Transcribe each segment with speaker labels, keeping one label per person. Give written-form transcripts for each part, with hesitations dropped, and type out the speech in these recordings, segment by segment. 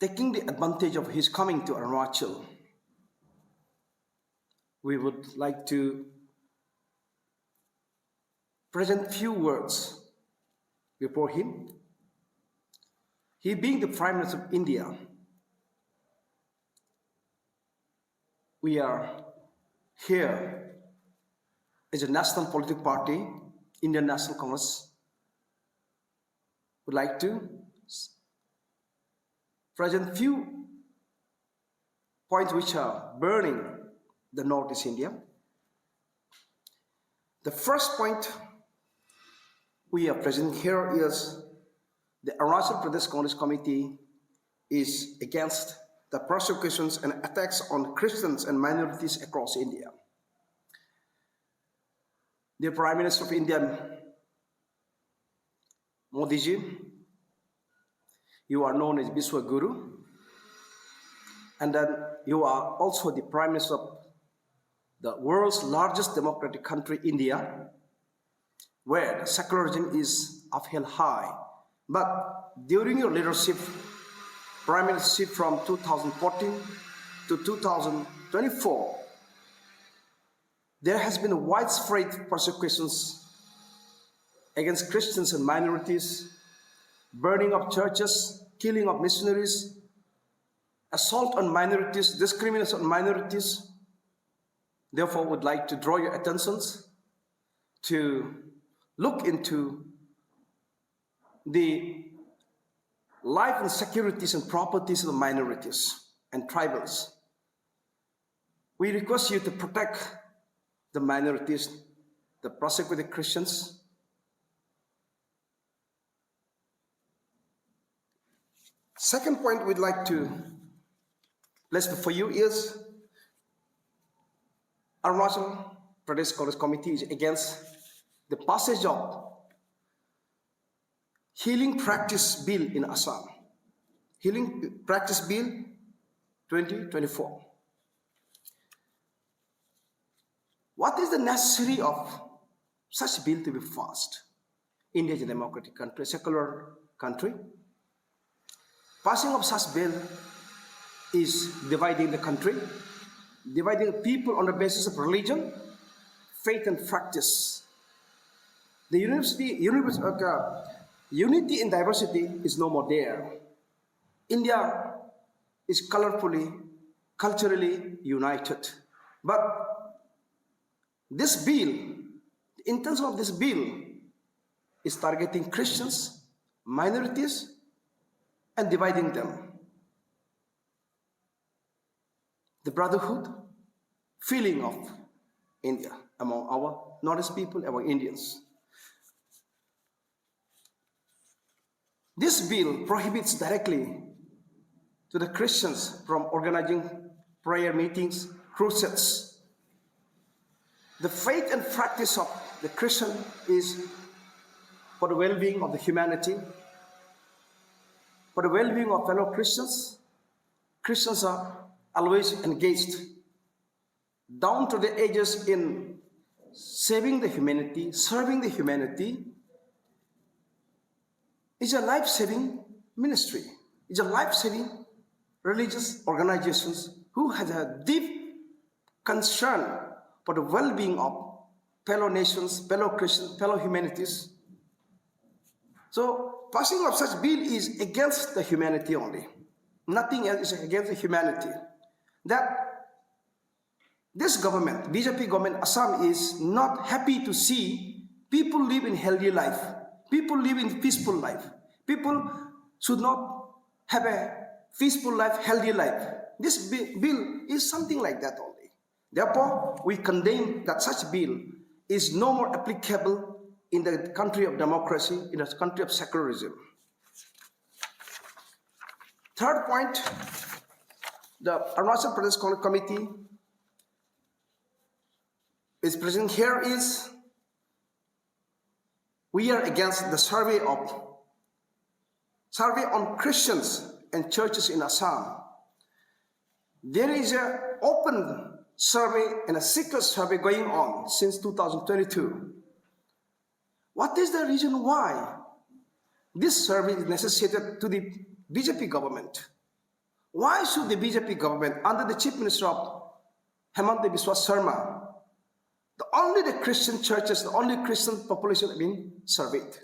Speaker 1: taking the advantage of his coming to Arunachal, we would like to present few words before him. He being the Prime Minister of India, we are here as a national political party, Indian National Congress, would like to present few points which are burning the Northeast India. The first point we are presenting here is the Arunachal Pradesh Congress Committee is against the persecutions and attacks on Christians and minorities across India. The Prime Minister of India, Modi ji, you are known as Biswa Guru, and then you are also the Prime Minister of the world's largest democratic country, India, where the secularism is upheld high. But during your leadership, Prime Ministership from 2014 to 2024, there has been widespread persecutions against Christians and minorities, burning of churches, killing of missionaries, assault on minorities, discrimination on minorities. Therefore, would like to draw your attentions to look into the life and securities and properties of the minorities and tribals. We request you to protect the minorities, the persecuted Christians. Second point we'd like to place before you is Arunachal Pradesh Congress Committee is against the passage of Healing Practice Bill in Assam. Healing Practice Bill 2024. What is the necessity of such bill to be passed? India is a democratic country, a secular country. Passing of such bill is dividing the country, dividing people on the basis of religion, faith, and practice. The unity in diversity is no more there. India is colorfully, culturally united. But this bill, the intention of this bill is targeting Christians, minorities, and dividing them. The brotherhood feeling of India among our Northeast people, among Indians. This bill prohibits directly to the Christians from organizing prayer meetings, crusades. The faith and practice of the Christian is for the well-being of the humanity, for the well-being of fellow Christians. Christians are always engaged down to the ages in saving the humanity, serving the humanity. It's a life-saving ministry. It's a life-saving religious organizations who has a deep concern for the well-being of fellow nations, fellow Christians, fellow humanities. So passing of such bill is against the humanity only. Nothing else is against the humanity. That this government, BJP government, Assam, is not happy to see people live in healthy life. People live in peaceful life. People should not have a peaceful life, healthy life. This bill is something like that only. Therefore, we condemn that such bill is no more applicable in the country of democracy, in the country of secularism. Third point, the Arunachal Pradesh Congress Committee is present here is we are against the survey on Christians and churches in Assam. There is an open survey and a secret survey going on since 2022. What is the reason why this survey is necessitated to the BJP government? Why should the BJP government, under the Chief Minister of Hemanta Biswa Sarma, only the Christian churches, the only Christian population have been surveyed?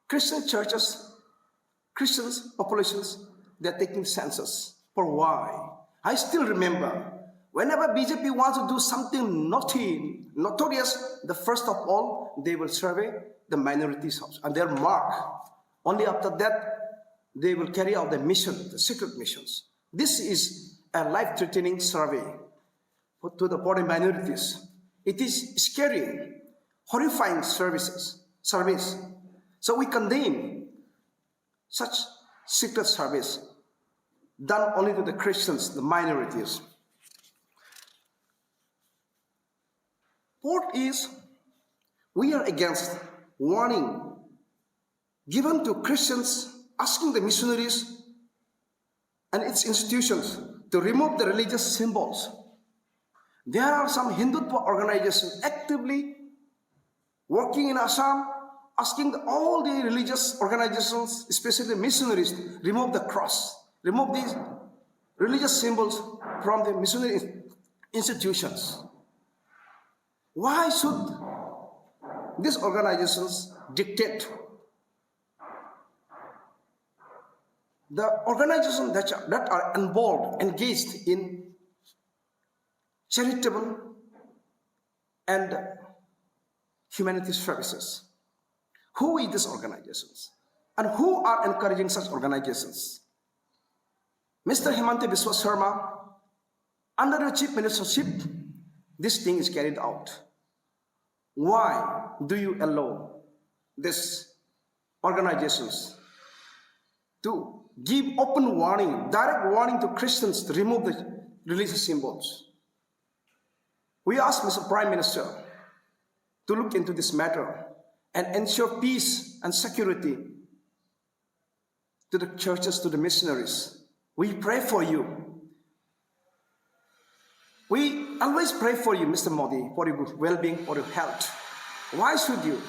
Speaker 1: Christian churches, Christians populations, they're taking census. For why? I still remember, whenever BJP wants to do something naughty, notorious, the first of all, they will survey the minorities house and they'll mark. Only after that, they will carry out the mission, the secret missions. This is a life-threatening survey to the poor minorities. It is scary, horrifying surveys. So we condemn such secret surveys done only to the Christians, the minorities. Fourth is, we are against warning given to Christians asking the missionaries and its institutions to remove the religious symbols. There are some Hindutva organizations actively working in Assam, asking all the religious organizations, especially the missionaries, remove the cross, remove these religious symbols from the missionary institutions. Why should these organizations dictate? The organizations that are involved, engaged in charitable and humanity services. Who are these organizations? And who are encouraging such organizations? Mr. Hemanta Biswa Sarma, under the Chief Ministership, this thing is carried out. Why do you allow these organizations to give open warning, direct warning to Christians to remove the religious symbols? We ask Mr. Prime Minister to look into this matter and ensure peace and security to the churches, to the missionaries. We pray for you. We always pray for you, Mr. Modi, for your well-being, for your health. Why should you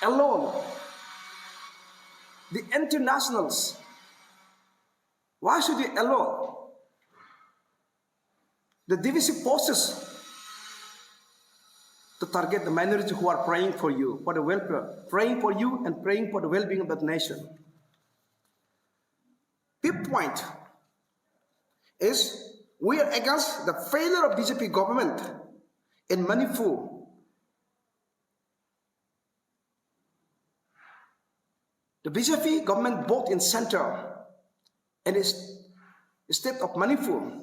Speaker 1: alone the internationals? Why should you allow the divisive forces to target the minority who are praying for you, for the welfare, praying for you and praying for the well-being of that nation? Fifth point is, we are against the failure of BJP government in Manipur. The BJP government, both in center and its state of Manipur,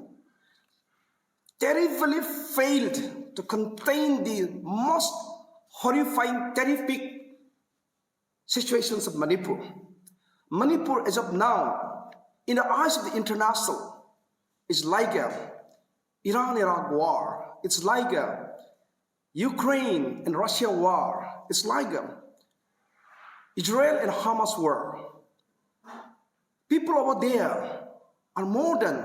Speaker 1: terribly failed to contain the most horrifying, terrific situations of Manipur. Manipur, as of now, in the eyes of the international, is like a Iran-Iraq war. It's like a Ukraine and Russia war. It's like a Israel and Hamas war. People over there are more than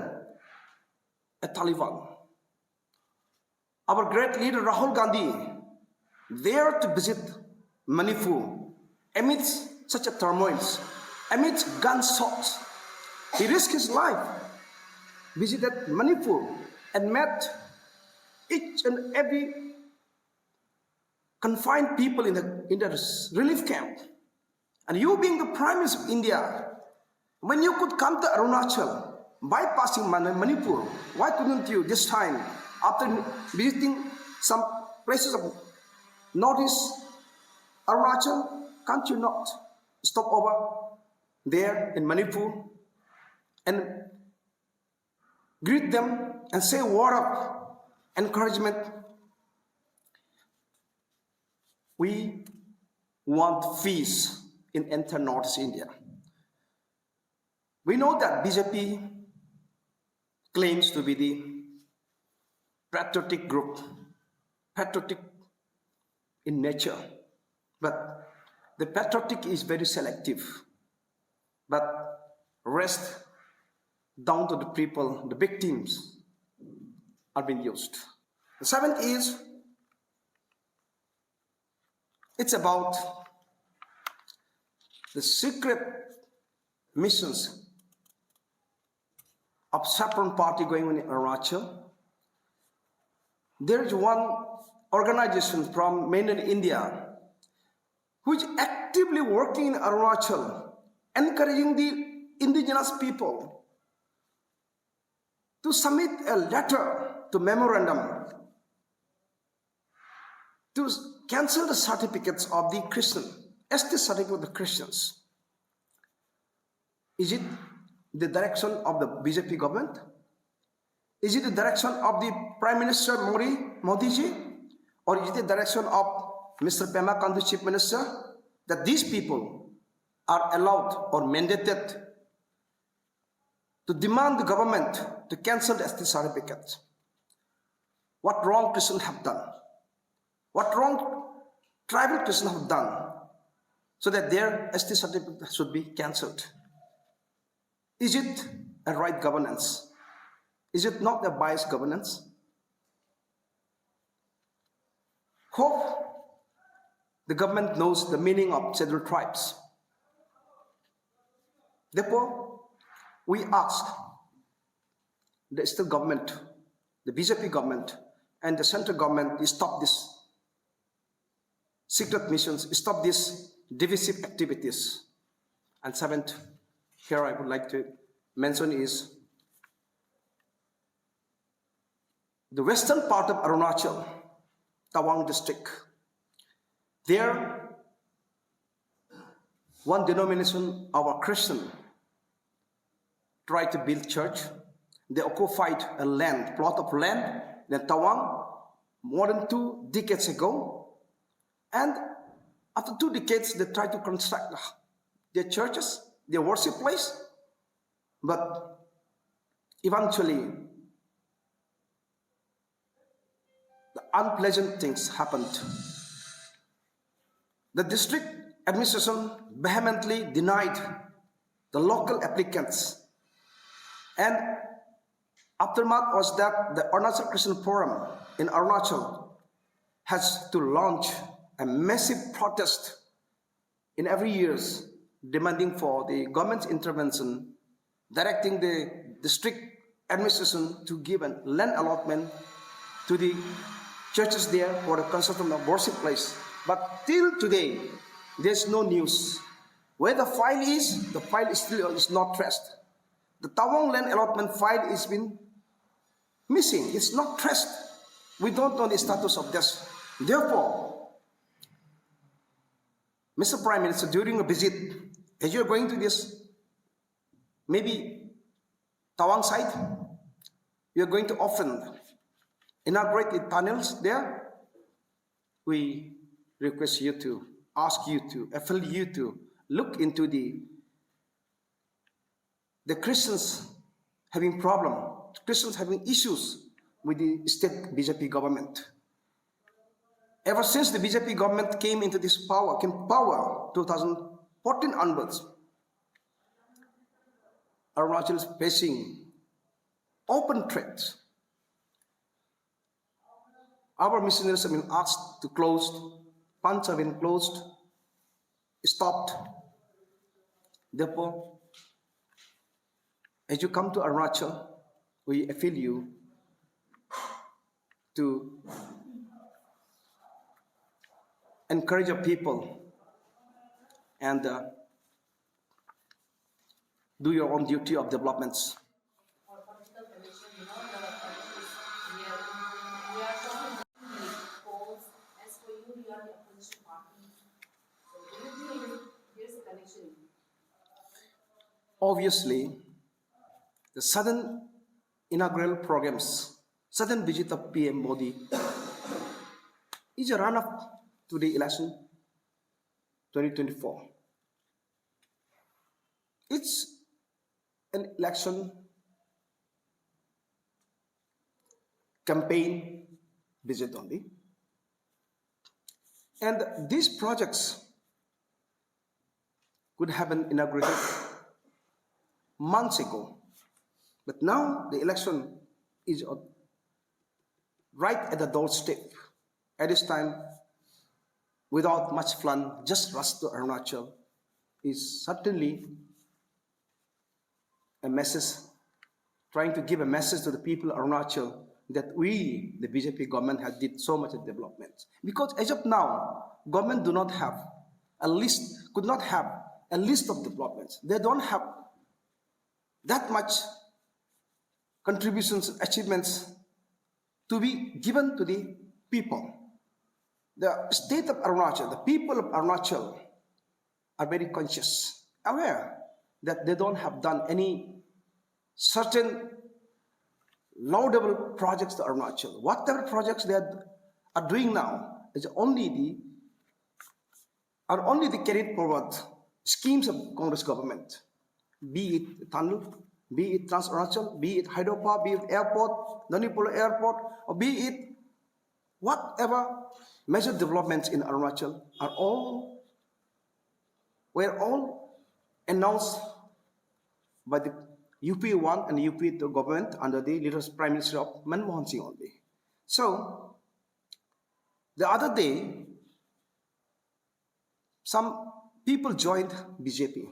Speaker 1: a Taliban. Our great leader Rahul Gandhi, there to visit Manipur amidst such a turmoil, amidst gunshots. He risked his life, visited Manipur and met each and every confined people in the relief camp. And you being the Prime Minister of India, when you could come to Arunachal, bypassing Manipur, why couldn't you this time, after visiting some places of Northeast Arunachal, can't you not stop over there in Manipur and greet them and say a word of encouragement? We want peace in entire Northeast India. We know that BJP claims to be the patriotic group, patriotic in nature, but the patriotic is very selective, but rest down to the people, the victims are being used. The seventh is, it's about the secret missions of saffron party going on in Arunachal. There is one organization from mainland India who is actively working in Arunachal, encouraging the indigenous people to submit a letter to memorandum to cancel the certificates of the Christian, ST certificate of the Christians. Is it the direction of the BJP government? Is it the direction of the Prime Minister Modi ji? Or is it the direction of Mr. Pema Khandu, Chief Minister, that these people are allowed or mandated to demand the government to cancel the ST certificates? What wrong Christians have done? What wrong tribal Christians have done so that their ST certificate should be cancelled? Is it a right governance? Is it not a biased governance? Hope the government knows the meaning of scheduled tribes. Therefore, we ask the state government, the BJP government, and the central government to stop this secret missions, stop these divisive activities. And seventh, here I would like to mention is the western part of Arunachal, Tawang district. There, one denomination of a Christian tried to build church. They occupied a plot of land in Tawang more than 2 decades ago. And after 2 decades, they tried to construct their churches, their worship place. But eventually, the unpleasant things happened. The district administration vehemently denied the local applicants. And aftermath was that the Arunachal Christian Forum in Arunachal has to launch a massive protest in every years demanding for the government's intervention, directing the district administration to give a land allotment to the churches there for the construction of worship place. But till today, there's no news. Where the file is still is not traced. The Tawang land allotment file has been missing. It's not traced. We don't know the status of this. Therefore, Mr. Prime Minister, during a visit, as you're going to this, maybe Tawang site, you're going to often inaugurate the tunnels there. We request you to, ask you to, appeal you to look into the Christians having problem, Christians having issues with the state BJP government. Ever since the BJP government came into this power, 2014 onwards, Arunachal is facing open threats. Our missionaries have been asked to close, funds have been closed, stopped. Therefore, as you come to Arunachal, we appeal you to encourage your people and do your own duty of developments.
Speaker 2: For political connection, the connection is we are talking polls. As for you, you are the opposition party. So do you think there's a connection?
Speaker 1: Obviously, the sudden inaugural programs, sudden visit of PM Modi is a run-up to the election 2024. It's an election campaign visit only. And these projects could have been inaugurated months ago. But now the election is right at the doorstep. At this time, without much fun, just rush to Arunachal is certainly a message trying to give a message to the people of Arunachal that we, the BJP government, has did so much development. Because as of now, government do not have a list, could not have a list of developments. They don't have that much contributions, achievements to be given to the people. The state of Arunachal, the people of Arunachal are very conscious, aware that they don't have done any certain laudable projects to Arunachal. Whatever projects they are doing now is only the carried forward schemes of Congress government, be it tunnel, be it Trans Arunachal, be it Hydropower, be it airport, Nanipolo airport, or be it whatever major developments in Arunachal were all announced by the UP1 and UP2 government under the leadership Prime Minister of Manmohan Singh only. So, the other day, some people joined BJP,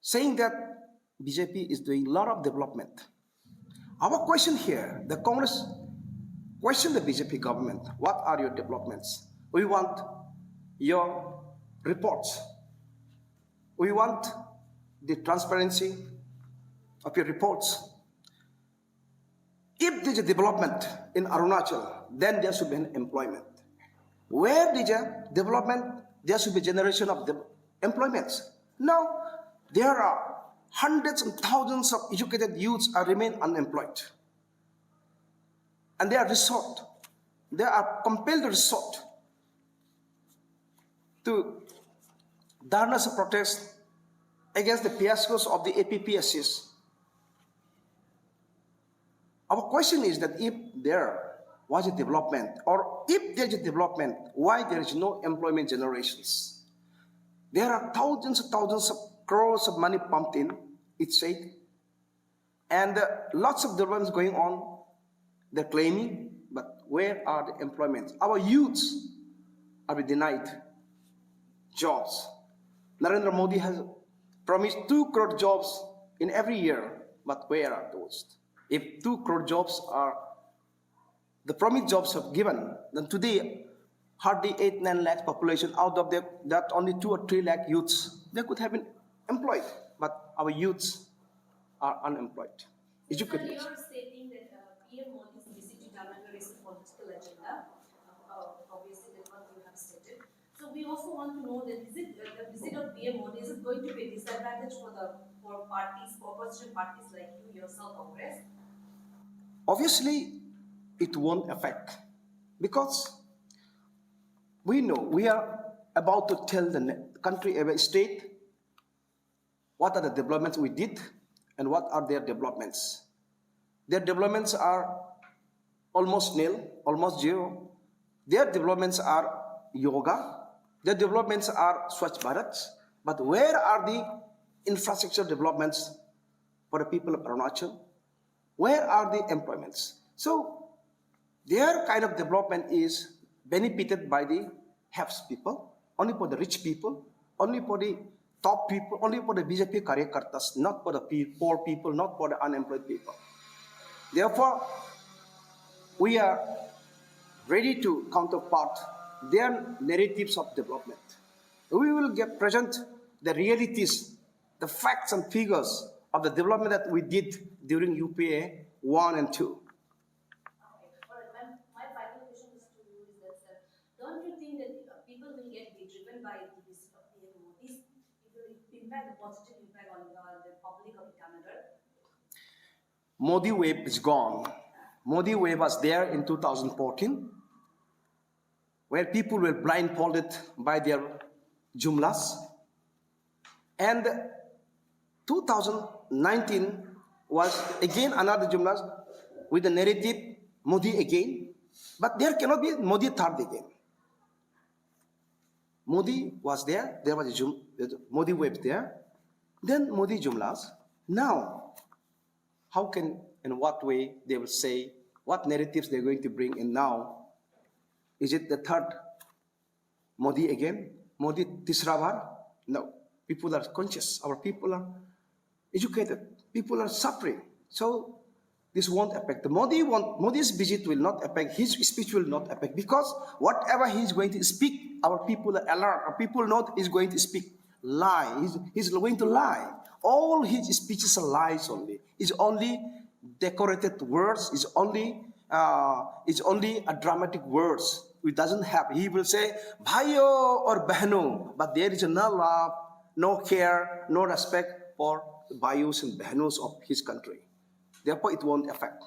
Speaker 1: saying that BJP is doing a lot of development. Our question here, the Congress question the BJP government, what are your developments? We want your reports. We want the transparency of your reports. If there's a development in Arunachal, then there should be an employment. Where there's a development, there should be generation of employments. Now, there are hundreds and thousands of educated youths are remain unemployed. And they are compelled to resort to dharnas of protest against the fiascos of the APPSCs. Our question is that if there was a development, or if there is a development, why there is no employment generations? There are thousands and thousands of crores of money pumped in, it's said, and lots of developments going on, they're claiming, but where are the employments? Our youths are denied jobs. Narendra Modi has promised 2 crore jobs in every year, but where are those? If 2 crore jobs are the promised jobs have given, then today hardly 8-9 lakh population out of that only 2 or 3 lakh youths, they could have been employed, but our youths are unemployed. Educated.
Speaker 2: So you are stating that PM Modi's visit to Tamil Nadu is a political agenda. Obviously, that's what you have stated. So we also want to know that the visit of PM Modi, is it going to be a disadvantage for parties, for opposition parties like you yourself, Congress?
Speaker 1: Obviously, it won't affect, because we know we are about to tell the country, every state, what are the developments we did and what are their developments. Their developments are almost nil, almost zero. Their developments are yoga. Their developments are Swachh Bharat. But where are the infrastructure developments for the people of Arunachal? Where are the employments? So their kind of development is benefited by the haves people, only for the rich people, only for the top people, only for the BJP karyakartas, not for the poor people, not for the unemployed people. Therefore, we are ready to counterpart their narratives of development. We will get present the realities, the facts and figures of the development that we did during UPA 1 and 2.
Speaker 2: My final question is to you is that, sir, don't you think that people will get driven by the visit of PM Modi? It will impact the positive impact on the public of Canada?
Speaker 1: Modi wave is gone. Modi wave was there in 2014, where people were blindfolded by their jumlas. And 2019 was again another jumlas with the narrative Modi again, but there cannot be Modi third again. Modi was there was a Modi wave there, then Modi jumlas. Now, how can, in what way they will say, what narratives they're going to bring in now? Is it the third Modi again? Modi Tisra Bar? No. People are conscious. Our people are educated. People are suffering. So this won't affect. Modi's visit will not affect, his speech will not affect, because whatever he's going to speak, our people are alert, our people know he's going to speak lie. He's going to lie. All his speeches are lies only. It's only decorated words, it's only a dramatic words. It doesn't have. He will say bhayo or behno, but there is no love, no care, no respect for bayus and behnos of his country. Therefore, it won't affect.